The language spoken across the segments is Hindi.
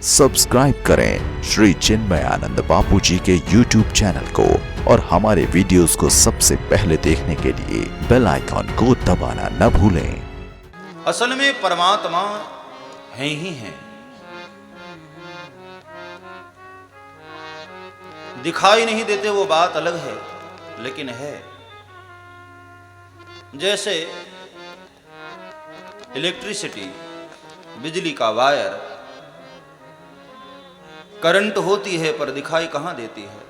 सब्सक्राइब करें श्री चिन्मयानंद बापू जी के YouTube चैनल को और हमारे वीडियोस को सबसे पहले देखने के लिए बेल आइकॉन को दबाना न भूलें। असल में परमात्मा है ही है, दिखाई नहीं देते वो बात अलग है, लेकिन है। जैसे इलेक्ट्रिसिटी, बिजली का वायर, करंट होती है पर दिखाई कहां देती है।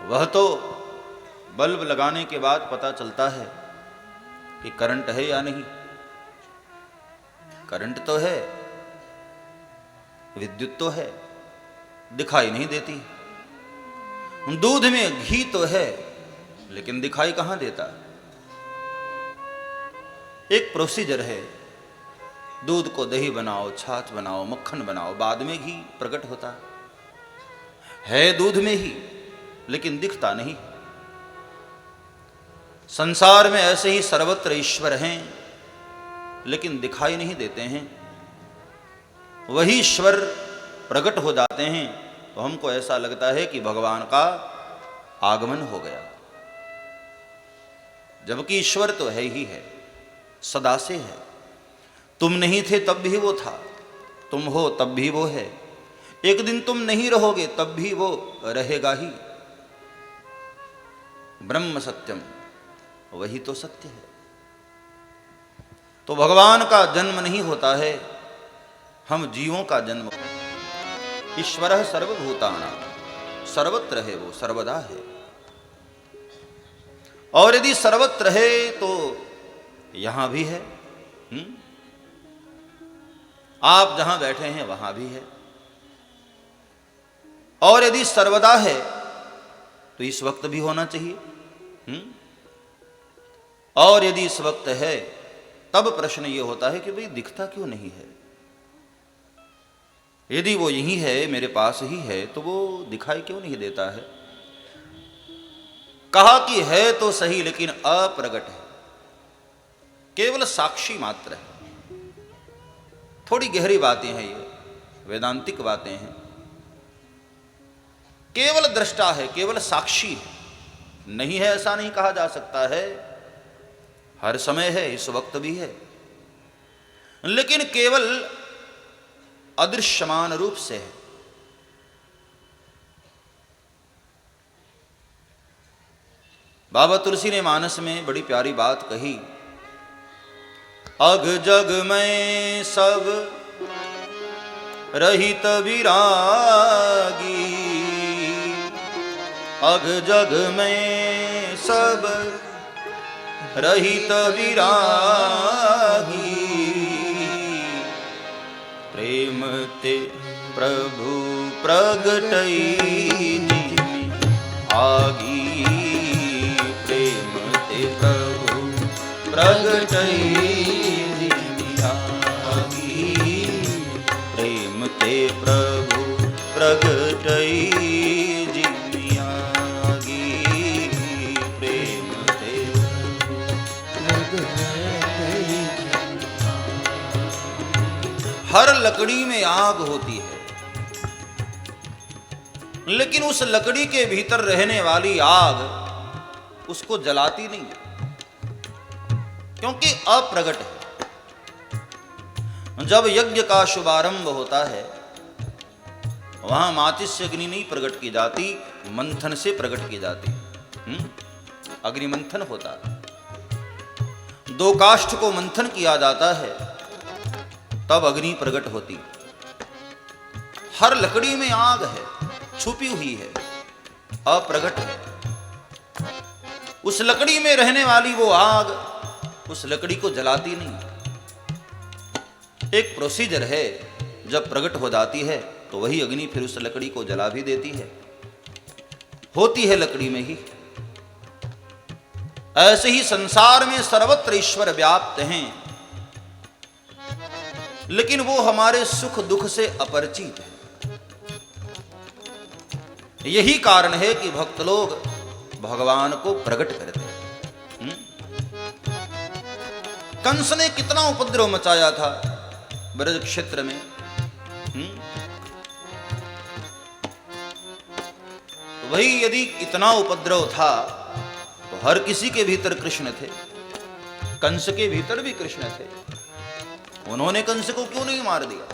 वह तो बल्ब लगाने के बाद पता चलता है कि करंट है या नहीं। करंट तो है, विद्युत तो है, दिखाई नहीं देती। दूध में घी तो है, लेकिन दिखाई कहां देता। एक प्रोसीजर है, दूध को दही बनाओ, छाछ बनाओ, मक्खन बनाओ, बाद में घी प्रकट होता है दूध में ही, लेकिन दिखता नहीं। संसार में ऐसे ही सर्वत्र ईश्वर हैं, लेकिन दिखाई नहीं देते हैं। वही ईश्वर प्रकट हो जाते हैं तो हमको ऐसा लगता है कि भगवान का आगमन हो गया, जबकि ईश्वर तो है ही है, सदा से है। तुम नहीं थे तब भी वो था, तुम हो तब भी वो है, एक दिन तुम नहीं रहोगे तब भी वो रहेगा ही। ब्रह्म सत्यम, वही तो सत्य है। तो भगवान का जन्म नहीं होता है, हम जीवों का जन्म। ईश्वरः सर्वभूतानां, सर्वत्र है वो, सर्वदा है। और यदि सर्वत्र है तो यहां भी है। आप जहां बैठे हैं वहां भी है। और यदि सर्वदा है तो इस वक्त भी होना चाहिए। और यदि इस वक्त है तब प्रश्न यह होता है कि भाई दिखता क्यों नहीं है। यदि वो यही है, मेरे पास ही है, तो वो दिखाई क्यों नहीं देता है। कहा कि है तो सही, लेकिन अप्रगट है, केवल साक्षी मात्र है। थोड़ी गहरी बातें हैं ये, वेदांतिक बातें हैं। केवल दृष्टा है, केवल साक्षी है, नहीं है ऐसा नहीं कहा जा सकता है। हर समय है, इस वक्त भी है, लेकिन केवल अदृश्यमान रूप से है। बाबा तुलसी ने मानस में बड़ी प्यारी बात कही। अग जग में सब रहित विरागी, अग जग में सब रहित विरागी, प्रेम ते प्रभु प्रगटई आगी, प्रेम ते प्रभु प्रगटई प्रभु प्रगटई जिमियागी, प्रेम ते हर लकड़ी में आग होती है, लेकिन उस लकड़ी के भीतर रहने वाली आग उसको जलाती नहीं, क्योंकि अप्रगट है। जब यज्ञ का शुभारंभ होता है वहां माचिस से अग्नि नहीं प्रकट की जाती, मंथन से प्रकट की जाती। अग्नि मंथन होता है, दो काष्ठ को मंथन किया जाता है, तब अग्नि प्रकट होती। हर लकड़ी में आग है, छुपी हुई है, अप्रगट है। उस लकड़ी में रहने वाली वो आग उस लकड़ी को जलाती नहीं। एक प्रोसीजर है, जब प्रकट हो जाती है तो वही अग्नि फिर उस लकड़ी को जला भी देती है, होती है लकड़ी में ही। ऐसे ही संसार में सर्वत्र ईश्वर व्याप्त हैं, लेकिन वो हमारे सुख दुख से अपरिचित है। यही कारण है कि भक्त लोग भगवान को प्रकट करते हैं। कंस ने कितना उपद्रव मचाया था, ब्रज क्षेत्र में। तो वही यदि इतना उपद्रव था तो हर किसी के भीतर कृष्ण थे, कंस के भीतर भी कृष्ण थे, उन्होंने कंस को क्यों नहीं मार दिया?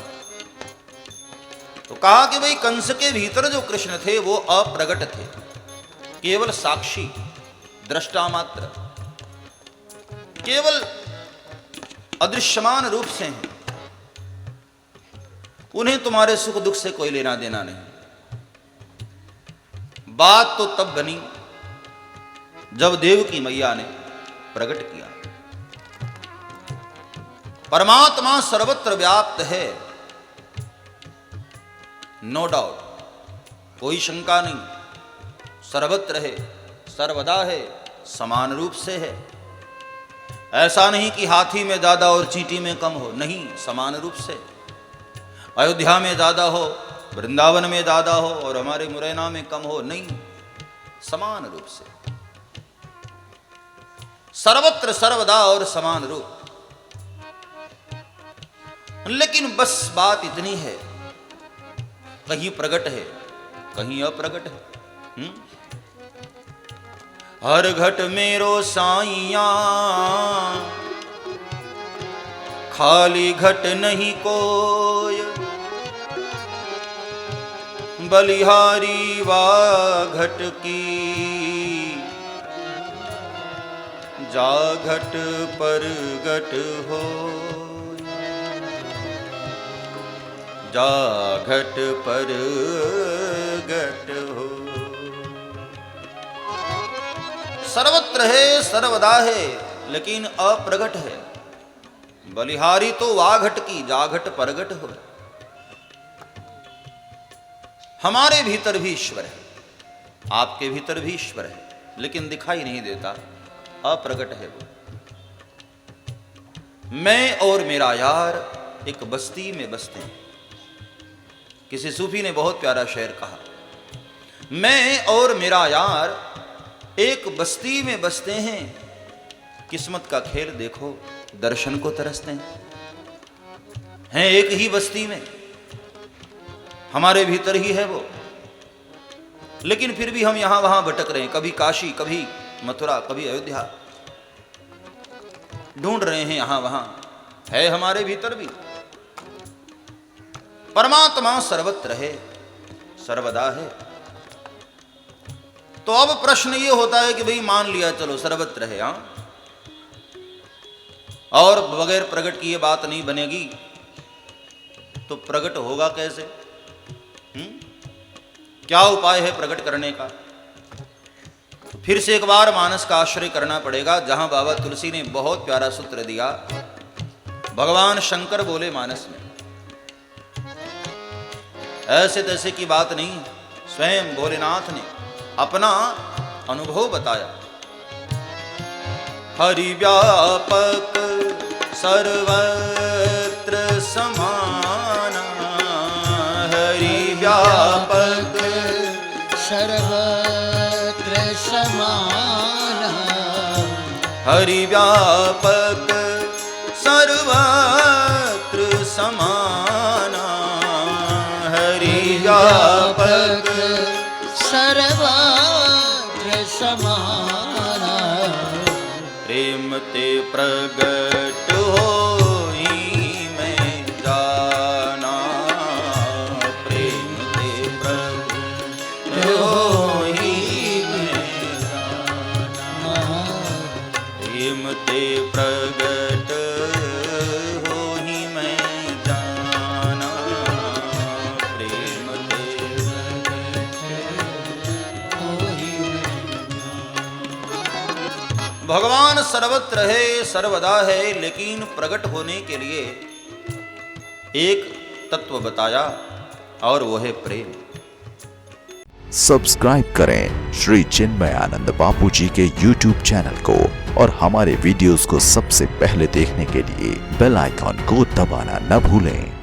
तो कहा कि भाई कंस के भीतर जो कृष्ण थे वो अप्रगट थे, केवल साक्षी दृष्टा मात्र, केवल अदृश्यमान रूप से हैं, उन्हें तुम्हारे सुख दुख से कोई लेना देना नहीं। बात तो तब बनी जब देव की मैया ने प्रकट किया। परमात्मा सर्वत्र व्याप्त है, नो डाउट, कोई शंका नहीं, सर्वत्र है, सर्वदा है, समान रूप से है। ऐसा नहीं कि हाथी में ज्यादा और चींटी में कम हो, नहीं, समान रूप से। अयोध्या में ज्यादा हो, वृंदावन में ज्यादा हो और हमारे मुरैना में कम हो, नहीं, समान रूप से, सर्वत्र सर्वदा और समान रूप। लेकिन बस बात इतनी है, कहीं प्रगट है कहीं अप्रगट है। हर घट मेरो साइया, खाली घट नहीं कोय, बलिहारी वा घट की, जा घट पर घट हो, जा घट पर घट हो। सर्वत्र है, सर्वदा है, लेकिन अप्रगट है। बलिहारी तो वाघट की, जाघट परगट हो। हमारे भीतर भी ईश्वर है, आपके भीतर भी ईश्वर है, लेकिन दिखाई नहीं देता, अप्रगट है वो। मैं और मेरा यार एक बस्ती में बसते हैं। किसी सूफी ने बहुत प्यारा शेर कहा, मैं और मेरा यार एक बस्ती में बसते हैं, किस्मत का खेल देखो, दर्शन को तरसते हैं एक ही बस्ती में, हमारे भीतर ही है वो, लेकिन फिर भी हम यहां वहां भटक रहे हैं, कभी काशी, कभी मथुरा, कभी अयोध्या, ढूंढ रहे हैं यहां वहां, है हमारे भीतर भी। परमात्मा सर्वत्र है, सर्वदा है। तो अब प्रश्न ये होता है कि भाई मान लिया चलो सर्वत्र है, हाँ, और बगैर प्रकट किए बात नहीं बनेगी, तो प्रकट होगा कैसे? क्या उपाय है प्रकट करने का? तो फिर से एक बार मानस का आश्रय करना पड़ेगा, जहां बाबा तुलसी ने बहुत प्यारा सूत्र दिया। भगवान शंकर बोले मानस में, ऐसे तैसे की बात नहीं, स्वयं भोलेनाथ ने अपना अनुभव बताया। हरि व्यापक सर्वत्र समाना, हरि व्यापक सर्वत्र समाना, हरि व्यापक सर्वत्र समाना, हरि व्यापक सर्वत्र समाना, प्रेम ते प्रगट होई मैं जाना, प्रेम ते प्रगट होई मैं जाना, प्रेम ते प्रगट होई मैं जाना, प्रेम ते भगवान सर्वत्र है, सर्वदा है, लेकिन प्रकट होने के लिए एक तत्व बताया और वो है प्रेम। सब्सक्राइब करें श्री चिन्मयानंद बापू जी के YouTube चैनल को और हमारे वीडियोस को सबसे पहले देखने के लिए बेल आइकॉन को दबाना न भूलें।